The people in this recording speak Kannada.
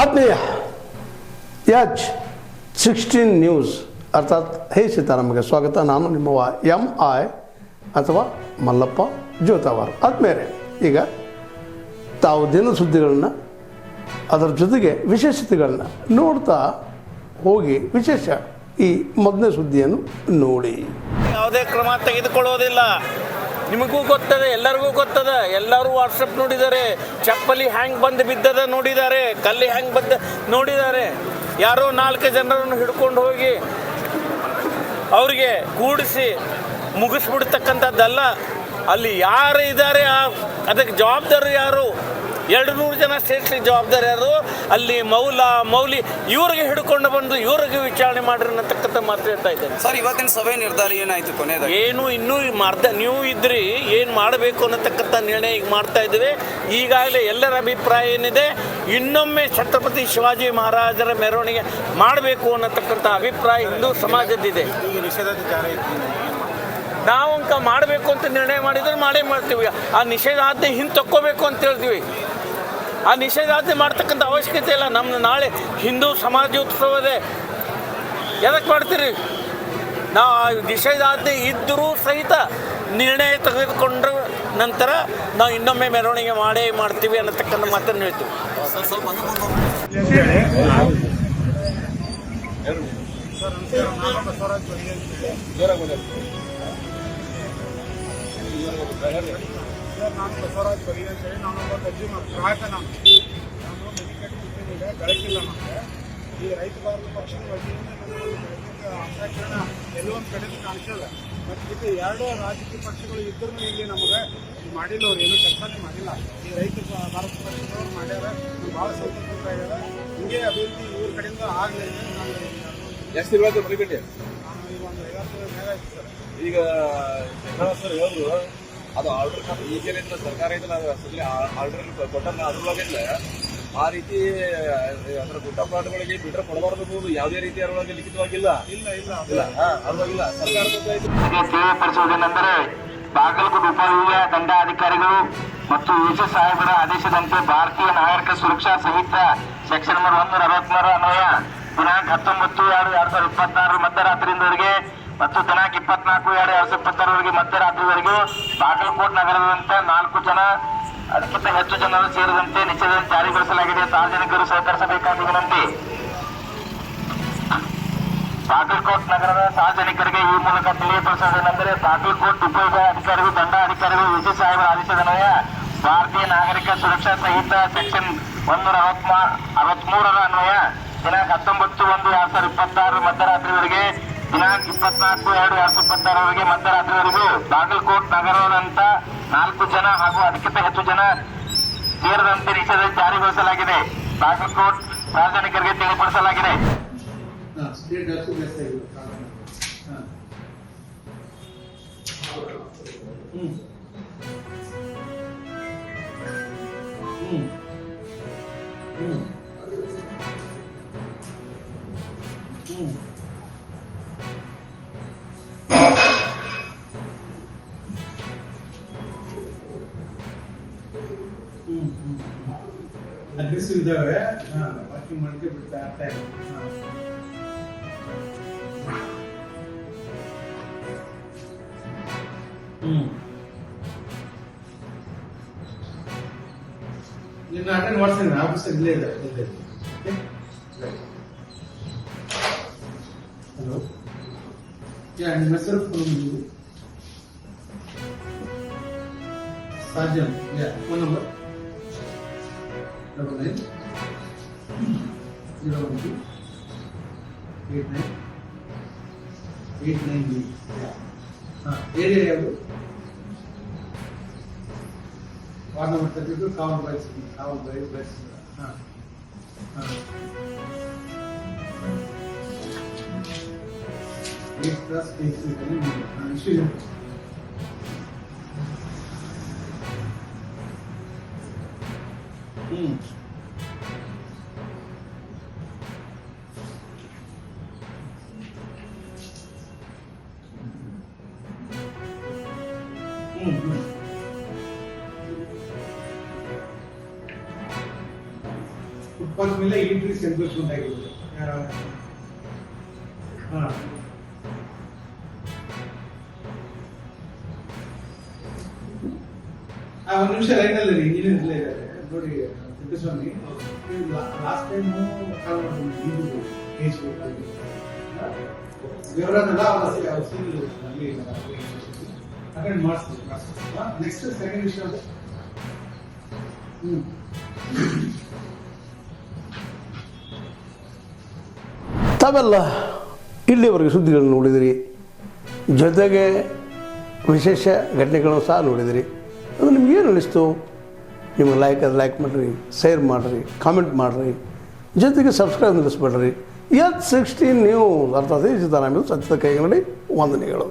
ಆತ್ಮೀಯ H16 ನ್ಯೂಸ್ ಅರ್ಥಾತ್ ಹೇ ಸೀತಾರಾಮಗೆ ಸ್ವಾಗತ. ನಾನು ನಿಮ್ಮವ MI ಅಥವಾ ಮಲ್ಲಪ್ಪ ಜೋತಾವಾರ್. ಆದ್ಮೇಲೆ ಈಗ ತಾವು ದಿನ ಸುದ್ದಿಗಳನ್ನ ಅದರ ಜೊತೆಗೆ ವಿಶೇಷತೆಗಳನ್ನ ನೋಡ್ತಾ ಹೋಗಿ ವಿಶೇಷ ಈ ಮೊದಲನೇ ಸುದ್ದಿಯನ್ನು ನೋಡಿ. ಯಾವುದೇ ಕ್ರಮ ತೆಗೆದುಕೊಳ್ಳೋದಿಲ್ಲ. ನಿಮಗೂ ಗೊತ್ತದೆ, ಎಲ್ಲರಿಗೂ ಗೊತ್ತದ. ಎಲ್ಲರೂ ವಾಟ್ಸಪ್ ನೋಡಿದ್ದಾರೆ, ಚಪ್ಪಲಿ ಹ್ಯಾಂಗ್ ಬಂದು ಬಿದ್ದದ ನೋಡಿದ್ದಾರೆ, ಕಲ್ಲಿ ಹ್ಯಾಂಗ್ ಬಂದು ನೋಡಿದ್ದಾರೆ. ಯಾರೋ 4 ಜನರನ್ನು ಹಿಡ್ಕೊಂಡು ಹೋಗಿ ಅವರಿಗೆ ಕೂಡಿಸಿ ಮುಗಿಸ್ಬಿಡ್ತಕ್ಕಂಥದ್ದಲ್ಲ. ಅಲ್ಲಿ ಯಾರು ಇದ್ದಾರೆ ಅದಕ್ಕೆ ಜವಾಬ್ದಾರಿ ಯಾರು? 200 ಜನ ಸೇರಿಸಿ ಜವಾಬ್ದಾರಿ ಯಾರು? ಅಲ್ಲಿ ಮೌಲಿ ಇವ್ರಿಗೆ ಹಿಡ್ಕೊಂಡು ಬಂದು ಇವ್ರಿಗೆ ವಿಚಾರಣೆ ಮಾಡ್ರಿ ಅನ್ನತಕ್ಕಂಥ ಮಾತು ಹೇಳ್ತಾ ಇದ್ದೇನೆ. ಸರ್, ಇವತ್ತಿನ ಸಭೆ ನಿರ್ಧಾರ ಏನಾಯ್ತು ಕೊನೆಯದಾಗಿ? ಏನು ಇನ್ನೂ ನೀವು ಇದ್ರಿ ಏನು ಮಾಡಬೇಕು ಅನ್ನತಕ್ಕಂಥ ನಿರ್ಣಯ ಈಗ ಮಾಡ್ತಾ ಇದ್ದೀವಿ. ಈಗಾಗಲೇ ಎಲ್ಲರ ಅಭಿಪ್ರಾಯ ಏನಿದೆ, ಇನ್ನೊಮ್ಮೆ ಛತ್ರಪತಿ ಶಿವಾಜಿ ಮಹಾರಾಜರ ಮೆರವಣಿಗೆ ಮಾಡಬೇಕು ಅನ್ನತಕ್ಕಂಥ ಅಭಿಪ್ರಾಯ ಹಿಂದೂ ಸಮಾಜದ್ದಿದೆ. ನಾವು ಅಂಕ ಮಾಡಬೇಕು ಅಂತ ನಿರ್ಣಯ ಮಾಡಿದ್ರೆ ಮಾಡೇ ಮಾಡ್ತೀವಿ. ಆ ನಿಷೇಧಾಜ್ಞೆ ಹಿಂದೆ ತಕ್ಕೋಬೇಕು ಅಂತ ಹೇಳ್ತೀವಿ. ಆ ನಿಷೇಧಾಜ್ಞೆ ಮಾಡ್ತಕ್ಕಂಥ ಅವಶ್ಯಕತೆ ಇಲ್ಲ. ನಮ್ಮ ನಾಳೆ ಹಿಂದೂ ಸಮಾಜೋತ್ಸವ ಇದೆ, ಎದಕ್ಕೆ ಮಾಡ್ತೀರಿ? ನಾವು ನಿಷೇಧಾಜ್ಞೆ ಇದ್ದರೂ ಸಹಿತ ನಿರ್ಣಯ ತೆಗೆದುಕೊಂಡ್ರ ನಂತರ ನಾವು ಇನ್ನೊಮ್ಮೆ ಮೆರವಣಿಗೆ ಮಾಡೇ ಮಾಡ್ತೀವಿ ಅನ್ನತಕ್ಕಂಥ ಮಾತನ್ನು ಹೇಳ್ತೀವಿ. ನಾನು ಬಸವರಾಜ್ ಬರಿ ಅಂತೇಳಿ ನಾನೊಬ್ಬ ಕನ್ಸ್ಯೂಮರ್ ಗ್ರಾಹಕ. ನಾನು ಮೆಡಿಕೇಟ್ ಈಗ ಗಳಿಕಿಲ್ಲ. ನಮಗೆ ಈ ರೈತ ಬಾರದ ಪಕ್ಷದ ವತಿಯಿಂದ ಹಸ್ತಾಕ್ಷರ ಎಲ್ಲೋ ಒಂದು ಕಡೆ ಕಾಣಿಸಲ್ಲ. ಮತ್ತು ಇದು 2 ರಾಜಕೀಯ ಪಕ್ಷಗಳು ಇದ್ರೂ ಇಲ್ಲಿ ನಮಗೆ ಮಾಡಿಲ್ಲ. ಅವ್ರು ಏನೂ ಕೆಲಸನೇ ಮಾಡಿಲ್ಲ. ಈ ರೈತ ಭಾರತ ಪಕ್ಷದವ್ರು ಮಾಡ್ಯಾರ. ಭಾಳ ಸಂತೋಷ ಆಗ್ಯಾರ. ಹಿಂಗೆ ಅಭಿವೃದ್ಧಿ ಇವ್ರ ಕಡೆಯಿಂದ ಆಗಲಿ. ನಾನು ಎಷ್ಟು ಇರ್ಬೇಕು ಮರಿಕಟ್ಟೆ? ನಾನು ಈಗ ಒಂದು 50 ಮೇಲೆ ಆಯ್ತು ಸರ್. ಈಗ ಸರ್ ಹೇಳಿದ್ರು ಅದು ಆರ್ಡರ್ ಈಗೇನಿಂದ ಸರ್ಕಾರ ಇದನ್ನ ಆರ್ಡರ್ ಕೊಟ್ಟಲ್ಲ ಅದ್ರೊಳಗಿಲ್ಲ. ಆ ರೀತಿ ಅದರ ಗುಡ್ಡ ಪ್ಲಾಟ್ಗಳಿಗೆ ಬಿಟ್ರೆ ಕೊಡಬಾರ್ದು. ಯಾವುದೇ ರೀತಿ ಅದರೊಳಗೆ ಲಿಖಿತವಾಗಿಲ್ಲ. ಇಲ್ಲ ಅದರೊಳಗಿಲ್ಲ. ಸರ್ಕಾರದ ತಿಳಿಯಪಡಿಸುವುದೇನೆಂದರೆ, ಬಾಗಲಕೋಟೆ ಉಪವಿಭಾಗೀಯ ದಂಡಾಧಿಕಾರಿಗಳು ಮತ್ತು ವಿಶೇಷ ಸಾಹೇಬರ ಆದೇಶದಂತೆ ಭಾರತೀಯ ನಾಗರಿಕ ಸುರಕ್ಷಾ ಸಂಹಿತಾ ಸೆಕ್ಷನ್ ನಂಬರ್ 163 ಅನ್ವಯ ದಿನಾಂಕ 19/2/2026 ಮಧ್ಯರಾತ್ರಿಯಿಂದವರೆಗೆ ಮತ್ತು ದಿನಾಂಕ 24/2/2026 ಮಧ್ಯರಾತ್ರಿವರೆಗೂ ಬಾಗಲಕೋಟೆ ನಗರದಂತೆ 4 ಜನ ಅದಕ್ಕಿಂತ ಹೆಚ್ಚು ಜನರು ಸೇರಿದಂತೆ ನಿಷೇಧ ಜಾರಿಗೊಳಿಸಲಾಗಿದೆ. ಸಾರ್ವಜನಿಕರು ಸಹಕರಿಸಬೇಕಾದ ವಿನಂತಿ. ಬಾಗಲಕೋಟೆ ನಗರದ ಸಾರ್ವಜನಿಕರಿಗೆ ಈ ಮೂಲಕ ತಿಳಿಯಪಡಿಸುವುದೇನೆಂದರೆ, ಬಾಗಲಕೋಟೆ ಉಪವಿಭಾಗಾಧಿಕಾರಿಗಳು ದಂಡಾಧಿಕಾರಿಗಳು ವಿಶೇಷ ಸಾಹೇಬರ ಆದೇಶದನ್ವಯ ಭಾರತೀಯ ನಾಗರಿಕ ಸುರಕ್ಷಾ ಸಂಹಿತಾ ಸೆಕ್ಷನ್ 163 ಅನ್ವಯ ದಿನಾಂಕ 19/1/2026 ಮಧ್ಯರಾತ್ರಿವರೆಗೆ ದಿನಾಂಕ 24/2/2026 ಮಧ್ಯರಾತ್ರಿವರೆಗೂ ಬಾಗಲಕೋಟೆ ನಗರದಂತ 4 ಜನ ಹಾಗೂ ಅದಕ್ಕಿಂತ ಹೆಚ್ಚು ಜನ ಸೇರಿದಂತೆ ನಿಷೇಧ ಜಾರಿಗೊಳಿಸಲಾಗಿದೆ. ಬಾಗಲಕೋಟೆ ಸಾರ್ವಜನಿಕರಿಗೆ ತಿಳಿಪಡಿಸಲಾಗಿದೆ. ಅಗ್ರೆಸಿವ್ ಇದ್ದಾವೆ. ವಾಕಿಂಗ್ ಮಾಡಕ್ಕೆ ಬಿಡ್ತಾ ಆಗ್ತಾ ಇಲ್ಲ. ನಿನ್ನ ಅಟೆಂಡ್ ಮಾಡ್ತೀನಿ. ಆಫೀಸರ್ ಇಲ್ಲೇ ಇದೆ. ಹಲೋ, ನಿಮ್ಮ ಹೆಸರು? ಸಾಜನ್. ಫೋನ್ ನಂಬರ್ 9901289898 ಏರಿಯಾ ಯಾವುದು? ವಾರ್ಡ್ ನಂಬರ್ 32 ಕಾವಲ್ ಬೈಸ್. ಇಶ್ಯೂ ಫುಟ್ಪಾತ್ ಆಮೇಲೆ ಇಂಟ್ರೀಸ್ ಎನ್ಕ್ರೋಚ್ಮೆಂಟ್ ಆಗಿರೋದು ಹಾಂ ಒಂದು ನಿಮಿಷ ಲೈನಲ್ಲಿ ಇಂಜಿನಿಯರ್ ಇಲ್ಲೇ ಇದ್ದಾರೆ ನೋಡಿ ತಿಪ್ಪೇಸ್ವಾಮಿ ಲಾಸ್ಟ್ ಟೈಮು ಕಾಲ್ ಮಾಡಿದ್ರು ಕೇಸ್ ವಿವರನೆಲ್ಲ ಅಲ್ಲಿ ಅಟೆಂಡ್ ಮಾಡಿಸ್ತೀವಿ ನೆಕ್ಸ್ಟ್ ಸೆಕೆಂಡ್ ವಿಷಯ ತಾವೆಲ್ಲ ಇಲ್ಲಿವರೆಗೆ ಸುದ್ದಿಗಳನ್ನು ನೋಡಿದಿರಿ, ಜೊತೆಗೆ ವಿಶೇಷ ಘಟನೆಗಳನ್ನು ಸಹ ನೋಡಿದಿರಿ. ಅದು ನಿಮ್ಗೇನು ಅನ್ನಿಸ್ತು? ನಿಮಗೆ ಲೈಕ್ ಮಾಡಿರಿ, ಶೇರ್ ಮಾಡಿರಿ, ಕಾಮೆಂಟ್ ಮಾಡಿರಿ, ಜೊತೆಗೆ ಸಬ್ಸ್ಕ್ರೈಬ್ ನಿಲ್ಲಿಸ್ಬೇಡ್ರಿ. H16 ನ್ಯೂಸ್ ಅರ್ಥಾತ್ ಸತ್ಯದ ಕೈಗನ್ನಡಿ ವಂದನೆಗಳು.